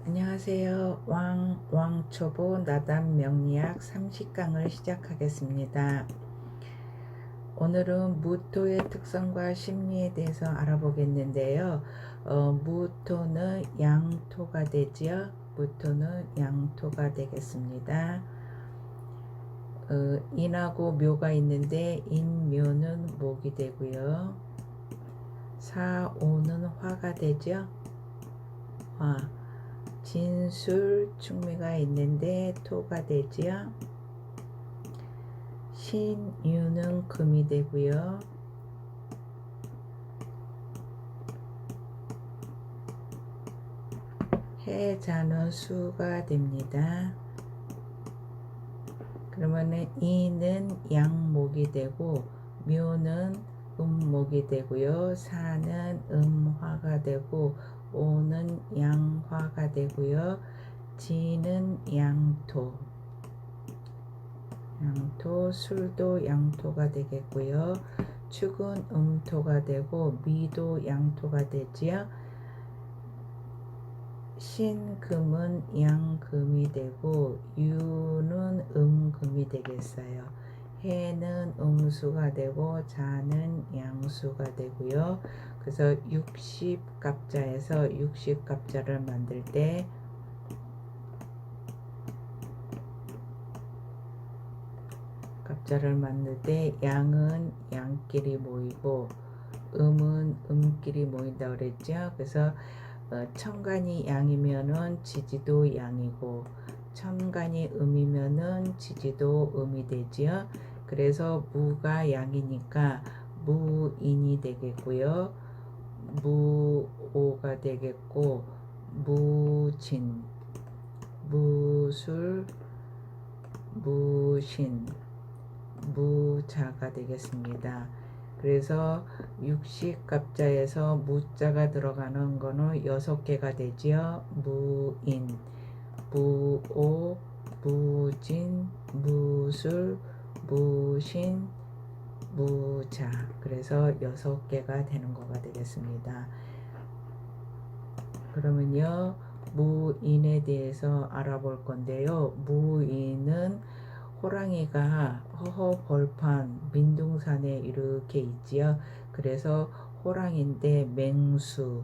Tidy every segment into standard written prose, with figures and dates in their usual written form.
안녕하세요. 왕초보 나담 명리학 30강을 시작하겠습니다. 오늘은 무토의 특성과 심리에 대해서 알아보겠는데요. 무토는 양토가 되지요. 무토는 양토가 되겠습니다. 인하고 묘가 있는데 인묘는 목이 되고요. 사오는 화가 되죠. 화. 진술 충미가 있는데 토가 되지요. 신유는 금이 되고요. 해자는 수가 됩니다. 그러면은 이는 양목이 되고 묘는 음목이 되고요. 사는 음화가 되고 오는 양화가 되고요. 지는 양토, 술도 양토가 되겠고요. 축은 음토가 되고 미도 양토가 되지요. 신금은 양금이 되고 유는 음금이 되겠어요. 해는 음수가 되고 자는 양수가 되고요. 그래서 60갑자에서 60갑자를 만들 때 양은 양끼리 모이고 음은 음끼리 모인다 그랬죠. 그래서 천간이 양이면은 지지도 양이고 천간이 음이면은 지지도 음이 되지요. 그래서 무가 양이니까 무인이 되겠고요. 무오가 되겠고 무진, 무술, 무신, 무자가 되겠습니다. 그래서 60갑자에서 무자가 들어가는 거는 6개가 되지요. 무인, 무오, 무진, 무술, 무신, 무자. 그래서 6개가 되는 거가 되겠습니다. 그러면요, 무인에 대해서 알아볼 건데요. 무인은 호랑이가 허허 벌판 민둥산에 이렇게 있지요. 그래서 호랑인데 맹수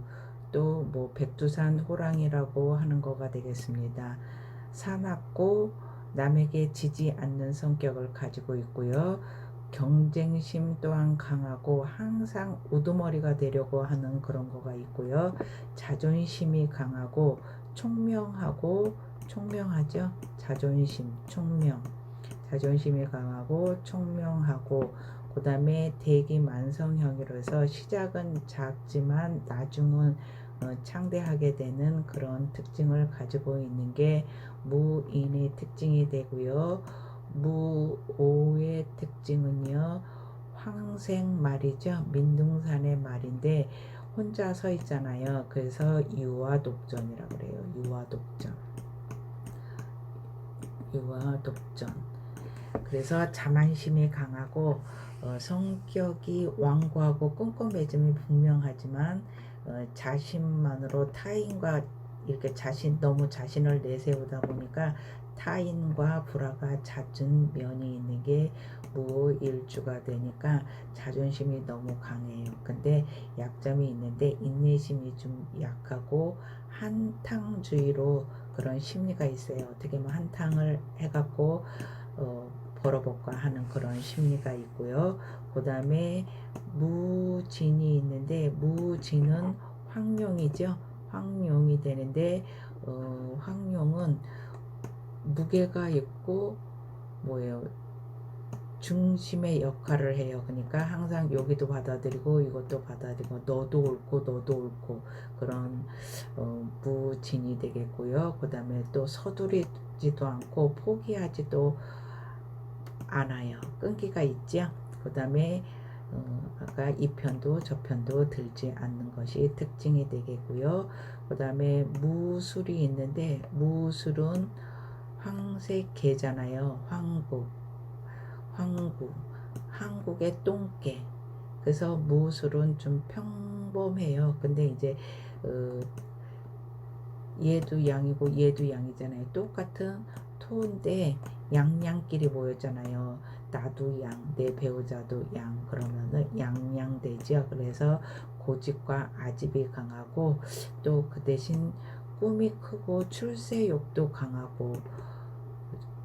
또 뭐 백두산 호랑이라고 하는 거가 되겠습니다. 사납고 남에게 지지 않는 성격을 가지고 있고요. 경쟁심 또한 강하고 항상 우두머리가 되려고 하는 그런 거가 있고요. 자존심이 강하고 총명하죠. 자존심이 강하고 총명하고 그 다음에 대기만성형이라서 시작은 작지만 나중은 창대하게 되는 그런 특징을 가지고 있는 게 무인의 특징이 되고요. 무오의 특징은요, 황생 말이죠. 민둥산의 말인데 혼자 서 있잖아요. 그래서 유아독전이라고 그래요. 유아독전. 그래서 자만심이 강하고 성격이 완고하고 꼼꼼해짐이 분명하지만 자신만으로 타인과 이렇게 너무 자신을 내세우다 보니까 타인과 불화가 잦은 면이 있는 게 무일주가 되니까 자존심이 너무 강해요. 근데 약점이 있는데 인내심이 좀 약하고 한탕주의로 그런 심리가 있어요. 어떻게 보면 한탕을 해갖고 벌어볼까 하는 그런 심리가 있고요. 그 다음에 무진이 있는데 무진은 황룡이죠. 황룡이 되는데 황룡은 무게가 있고 뭐예요? 중심의 역할을 해요. 그러니까 항상 여기도 받아들이고 이것도 받아들이고 너도 옳고 그런 무진이 되겠고요. 그 다음에 또 서두르지도 않고 포기하지도 않아요. 끈기가 있죠. 그 다음에 아까 이 편도 저 편도 들지 않는 것이 특징이 되겠고요. 그 다음에 무술이 있는데 무술은 황색개잖아요. 한국의 똥개. 그래서 무술은 좀 평범해요. 근데 이제 얘도 양이고 얘도 양이잖아요. 똑같은 토인데 양양끼리 모였잖아요. 나도 양, 내 배우자도 양, 그러면은 양양되죠. 그래서 고집과 아집이 강하고 또 그 대신 꿈이 크고 출세욕도 강하고,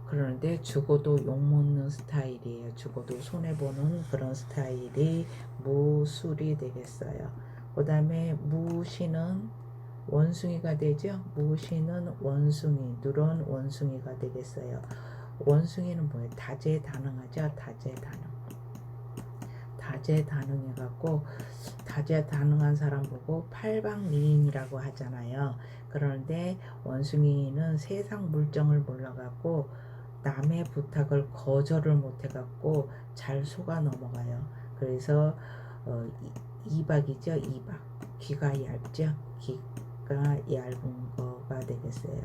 그런데 죽어도 욕먹는 스타일이에요. 죽어도 손해보는 그런 스타일이 무술이 되겠어요. 그 다음에 무신은 원숭이가 되죠. 무신은 원숭이, 누런 원숭이가 되겠어요. 원숭이는 뭐예요? 다재다능하죠. 다재다능. 다재다능해갖고, 다재다능한 사람 보고 팔방미인이라고 하잖아요. 그런데 원숭이는 세상 물정을 몰라갖고 남의 부탁을 거절을 못해갖고 잘 속아 넘어가요. 그래서 이박이죠. 이박. 귀가 얇죠. 귀가 얇은 거가 되겠어요.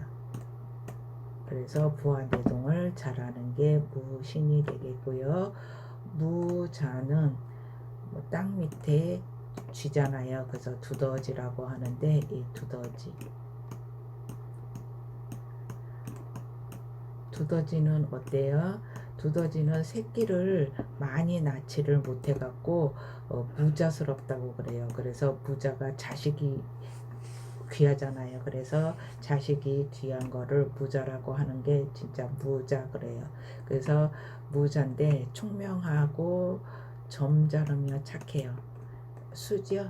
그래서 부화내동을 잘하는 게 무신이 되겠고요. 무자는 땅 밑에 쥐잖아요. 그래서 두더지라고 하는데, 이 두더지는 어때요? 두더지는 새끼를 많이 낳지를 못해갖고 무자스럽다고 그래요. 그래서 무자가 자식이 귀하잖아요. 그래서 자식이 귀한 거를 무자라고 하는 게 진짜 무자 그래요. 그래서 무자인데 총명하고 점잖으며 착해요. 수죠.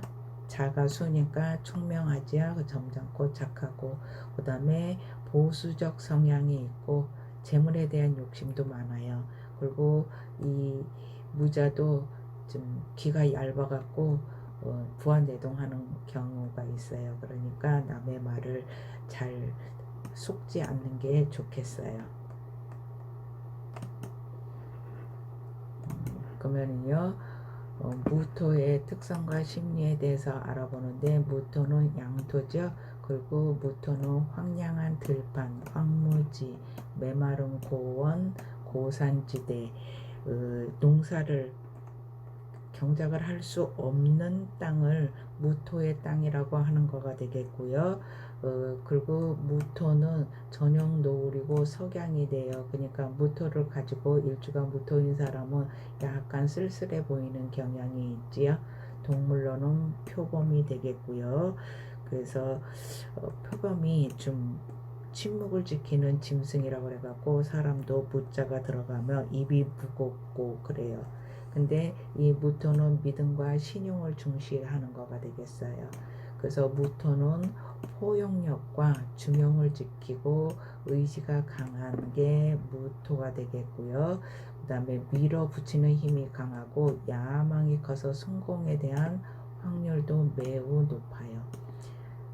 자가 수니까 총명하지요. 점잖고 착하고, 그 다음에 보수적 성향이 있고 재물에 대한 욕심도 많아요. 그리고 이 무자도 좀 귀가 얇아갖고 부안대동하는 경우가 있어요. 그러니까 남의 말을 잘 속지 않는 게 좋겠어요. 그러면요, 무토의 특성과 심리에 대해서 알아보는데, 무토는 양토죠. 그리고 무토는 황량한 들판, 황무지, 메마른 고원, 고산지대, 농사를 경작을 할 수 없는 땅을 무토의 땅이라고 하는 거가 되겠고요. 그리고 무토는 전형 노을이고 석양이 돼요. 그러니까 무토를 가지고 일주가 무토인 사람은 약간 쓸쓸해 보이는 경향이 있지요. 동물로는 표범이 되겠고요. 그래서 표범이 좀 침묵을 지키는 짐승이라고 해갖고 사람도 무자가 들어가면 입이 무겁고 그래요. 근데 이 무토는 믿음과 신용을 중시하는 거가 되겠어요. 그래서 무토는 포용력과 중용을 지키고 의지가 강한 게 무토가 되겠고요. 그 다음에 밀어붙이는 힘이 강하고 야망이 커서 성공에 대한 확률도 매우 높아요.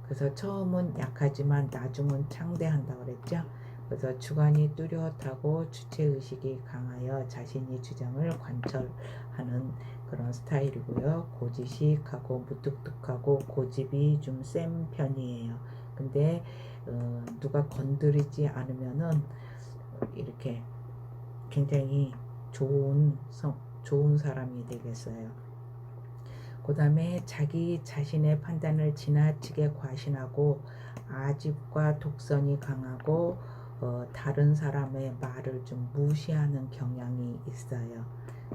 그래서 처음은 약하지만 나중은 창대한다고 그랬죠. 그래서 주관이 뚜렷하고 주체의식이 강하여 자신이 주장을 관철하는 그런 스타일이고요. 고지식하고 무뚝뚝하고 고집이 좀 센 편이에요. 근데 누가 건드리지 않으면은 이렇게 굉장히 좋은 사람이 되겠어요. 그 다음에 자기 자신의 판단을 지나치게 과신하고 아집과 독선이 강하고 다른 사람의 말을 좀 무시하는 경향이 있어요.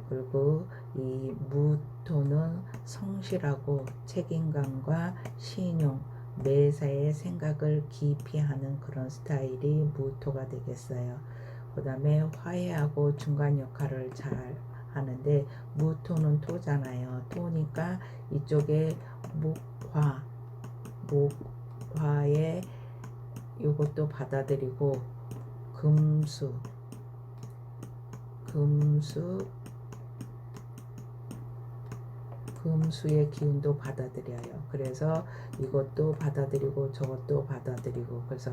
그리고 이 무토는 성실하고 책임감과 신용, 매사에 생각을 깊이 하는 그런 스타일이 무토가 되겠어요. 그 다음에 화해하고 중간 역할을 잘 하는데, 무토는 토잖아요. 토니까 이쪽에 목화에 요것도 받아들이고 금수의 기운도 받아들여요. 그래서 이것도 받아들이고 저것도 받아들이고, 그래서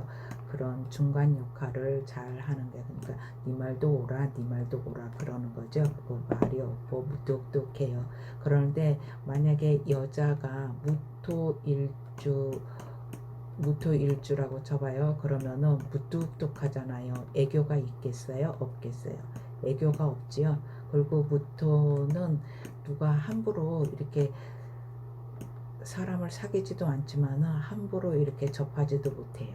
그런 중간 역할을 잘 하는 게, 그러니까 네 말도 오라 네 말도 오라 그러는 거죠. 그 말이 없고 무뚝뚝해요. 그런데 만약에 여자가 무토일주라고 쳐봐요. 그러면은 무뚝뚝하잖아요. 애교가 있겠어요? 없겠어요? 애교가 없지요. 그리고 무토는 누가 함부로 이렇게 사람을 사귀지도 않지만 함부로 이렇게 접하지도 못해요.